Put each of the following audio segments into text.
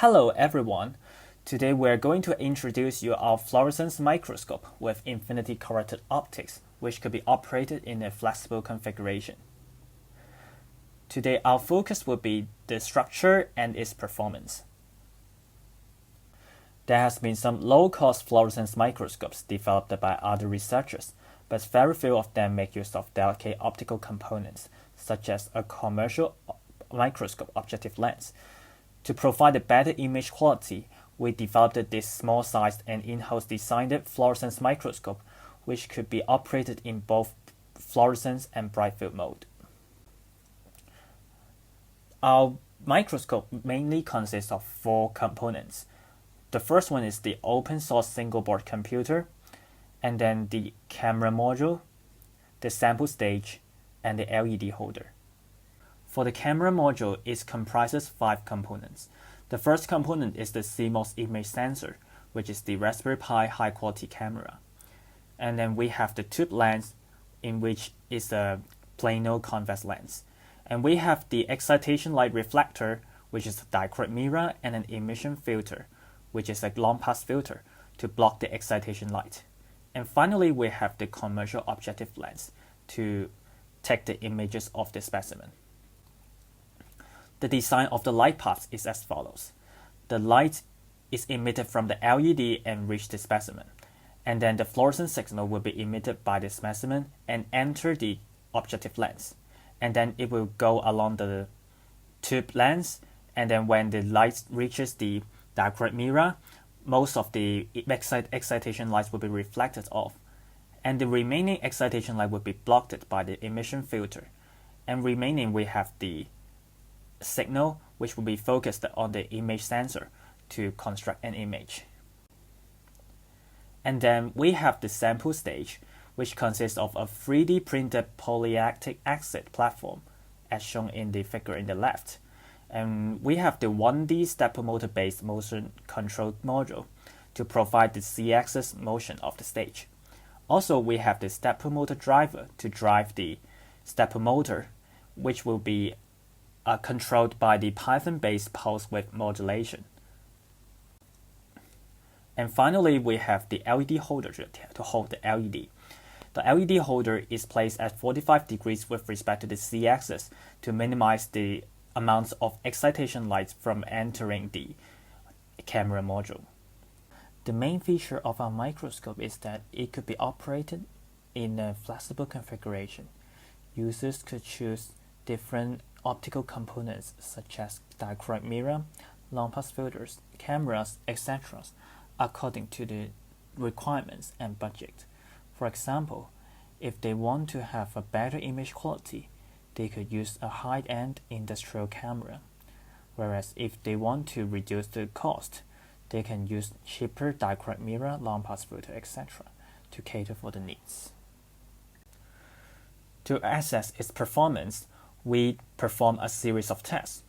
Hello everyone. Today we're going to introduce you our fluorescence microscope with infinity corrected optics, which could be operated in a flexible configuration. Today our focus will be the structure and its performance. There has been some low-cost fluorescence microscopes developed by other researchers, but very few of them make use of delicate optical components, such as a commercial microscope objective lens. To provide a better image quality, we developed this small-sized and in-house designed fluorescence microscope, which could be operated in both fluorescence and bright field mode. Our microscope mainly consists of four components. The first one is the open-source single-board computer, and then the camera module, the sample stage, and the LED holder. For the camera module, it comprises 5 components. The first component is the CMOS image sensor, which is the Raspberry Pi high-quality camera. And then we have the tube lens, in which is a plano convex lens. And we have the excitation light reflector, which is a dichroic mirror, and an emission filter, which is a long-pass filter, to block the excitation light. And finally, we have the commercial objective lens to take the images of the specimen. The design of the light path is as follows. The light is emitted from the LED and reach the specimen, and then the fluorescent signal will be emitted by the specimen and enter the objective lens, and then it will go along the tube lens, and then when the light reaches the dichroic mirror, most of the excitation lights will be reflected off, and the remaining excitation light will be blocked by the emission filter, and remaining we have the signal, which will be focused on the image sensor to construct an image. And then we have the sample stage, which consists of a 3D printed polylactic acid platform, as shown in the figure in the left. And we have the 1D stepper motor based motion control module to provide the Z-axis motion of the stage. Also, we have the stepper motor driver to drive the stepper motor, which will be controlled by the Python-based pulse width modulation. And finally, we have the LED holder to hold the LED. The LED holder is placed at 45 degrees with respect to the Z-axis to minimize the amounts of excitation lights from entering the camera module. The main feature of our microscope is that it could be operated in a flexible configuration. Users could choose different optical components such as dichroic mirror, long-pass filters, cameras, etc. according to the requirements and budget. For example, if they want to have a better image quality, they could use a high-end industrial camera. Whereas if they want to reduce the cost, they can use cheaper dichroic mirror, long-pass filter, etc. to cater for the needs. To assess its performance, we perform a series of tests.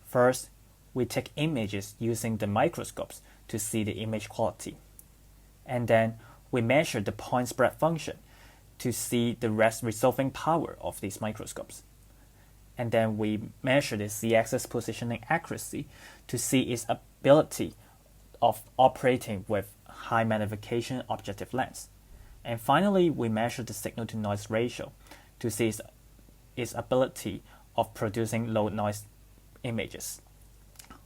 First, we take images using the microscopes to see the image quality. And then we measure the point spread function to see the resolving power of these microscopes. And then we measure the Z-axis positioning accuracy to see its ability of operating with high magnification objective lens. And finally, we measure the signal-to-noise ratio to see its ability of producing low noise images.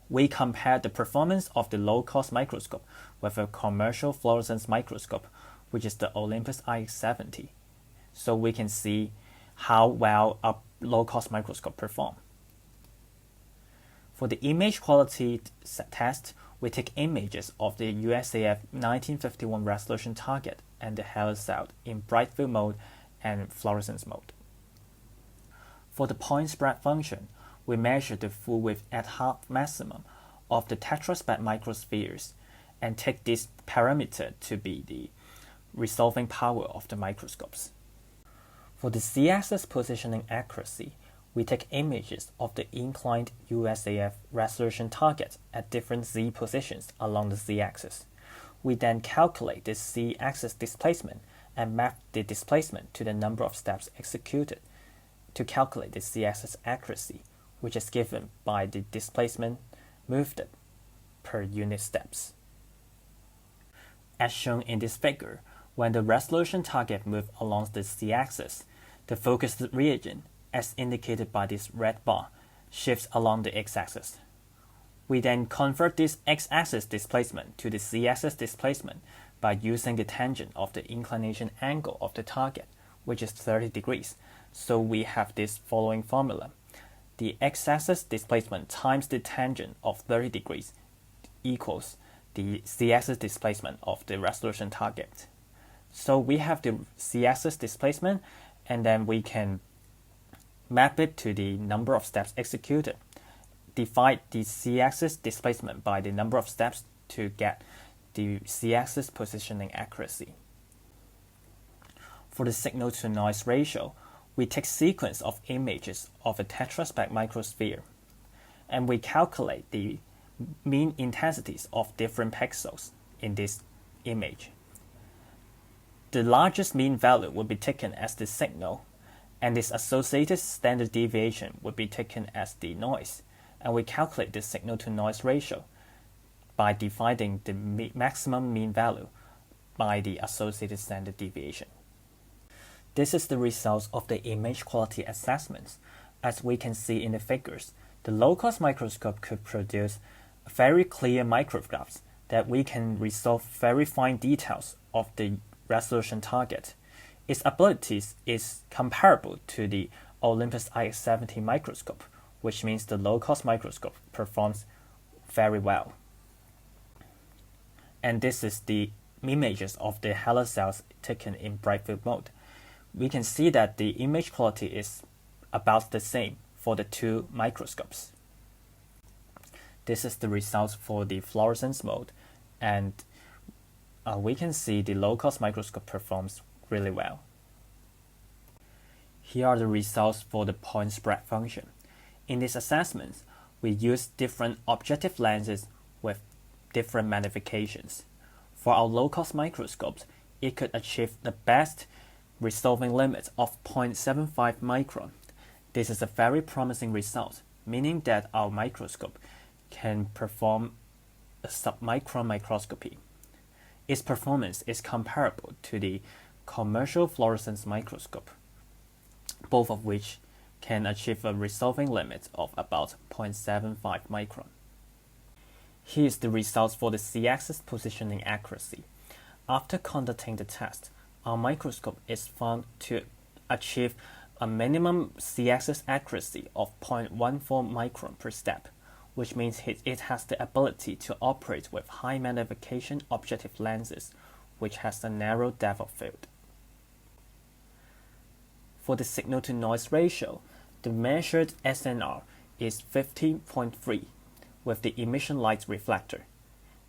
We compare the performance of the low-cost microscope with a commercial fluorescence microscope, which is the Olympus IX70, so we can see how well a low-cost microscope performs. For the image quality test, we take images of the USAF 1951 resolution target and the halo cell in bright field mode and fluorescence mode. For the point spread function, we measure the full width at half maximum of the tetraspect microspheres and take this parameter to be the resolving power of the microscopes. For the Z-axis positioning accuracy, we take images of the inclined USAF resolution target at different Z positions along the Z-axis. We then calculate the Z-axis displacement and map the displacement to the number of steps executed to calculate the Z-axis accuracy, which is given by the displacement moved per unit steps. As shown in this figure, when the resolution target moves along the z-axis, the focused region, as indicated by this red bar, shifts along the x-axis. We then convert this x-axis displacement to the z-axis displacement by using the tangent of the inclination angle of the target, which is 30 degrees. So we have this following formula. The x-axis displacement times the tangent of 30 degrees equals the z-axis displacement of the resolution target. So we have the z-axis displacement, and then we can map it to the number of steps executed. Divide the z-axis displacement by the number of steps to get the z-axis positioning accuracy. For the signal-to-noise ratio, we take sequence of images of a tetraspec microsphere, and we calculate the mean intensities of different pixels in this image. The largest mean value will be taken as the signal, and this associated standard deviation would be taken as the noise, and we calculate the signal-to-noise ratio by dividing the maximum mean value by the associated standard deviation. This is the results of the image quality assessments. As we can see in the figures, the low-cost microscope could produce very clear micrographs that we can resolve very fine details of the resolution target. Its abilities is comparable to the Olympus IX70 microscope, which means the low-cost microscope performs very well. And this is the images of the HALO cells taken in bright field mode. We can see that the image quality is about the same for the two microscopes. This is the results for the fluorescence mode, and we can see the low-cost microscope performs really well. Here are the results for the point spread function. In these assessments, we use different objective lenses with different magnifications. For our low-cost microscopes, it could achieve the best resolving limit of 0.75 micron. This is a very promising result, meaning that our microscope can perform a submicron microscopy. Its performance is comparable to the commercial fluorescence microscope, both of which can achieve a resolving limit of about 0.75 micron. Here is the results for the z-axis positioning accuracy. After conducting the test, our microscope is found to achieve a minimum z-axis accuracy of 0.14 micron per step, which means it has the ability to operate with high magnification objective lenses, which has a narrow depth of field. For the signal-to-noise ratio, the measured SNR is 15.3 with the emission light reflector.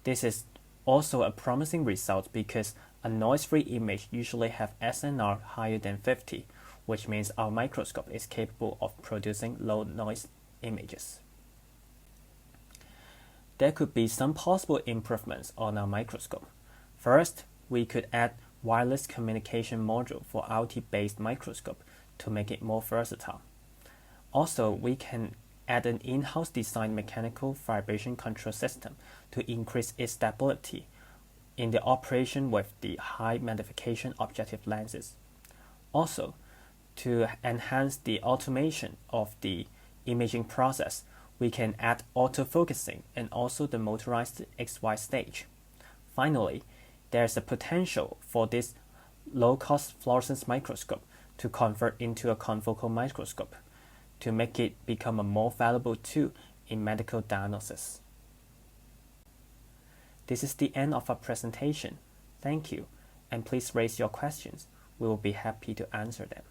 This is also a promising result because a noise-free image usually have SNR higher than 50, which means our microscope is capable of producing low noise images. There could be some possible improvements on our microscope. First, we could add wireless communication module for RT-based microscope to make it more versatile. Also, we can add an in-house designed mechanical vibration control system to increase its stability in the operation with the high magnification objective lenses. Also, to enhance the automation of the imaging process, we can add autofocusing and also the motorized XY stage. Finally, there's a potential for this low-cost fluorescence microscope to convert into a confocal microscope to make it become a more valuable tool in medical diagnosis. This is the end of our presentation. Thank you, and please raise your questions. We will be happy to answer them.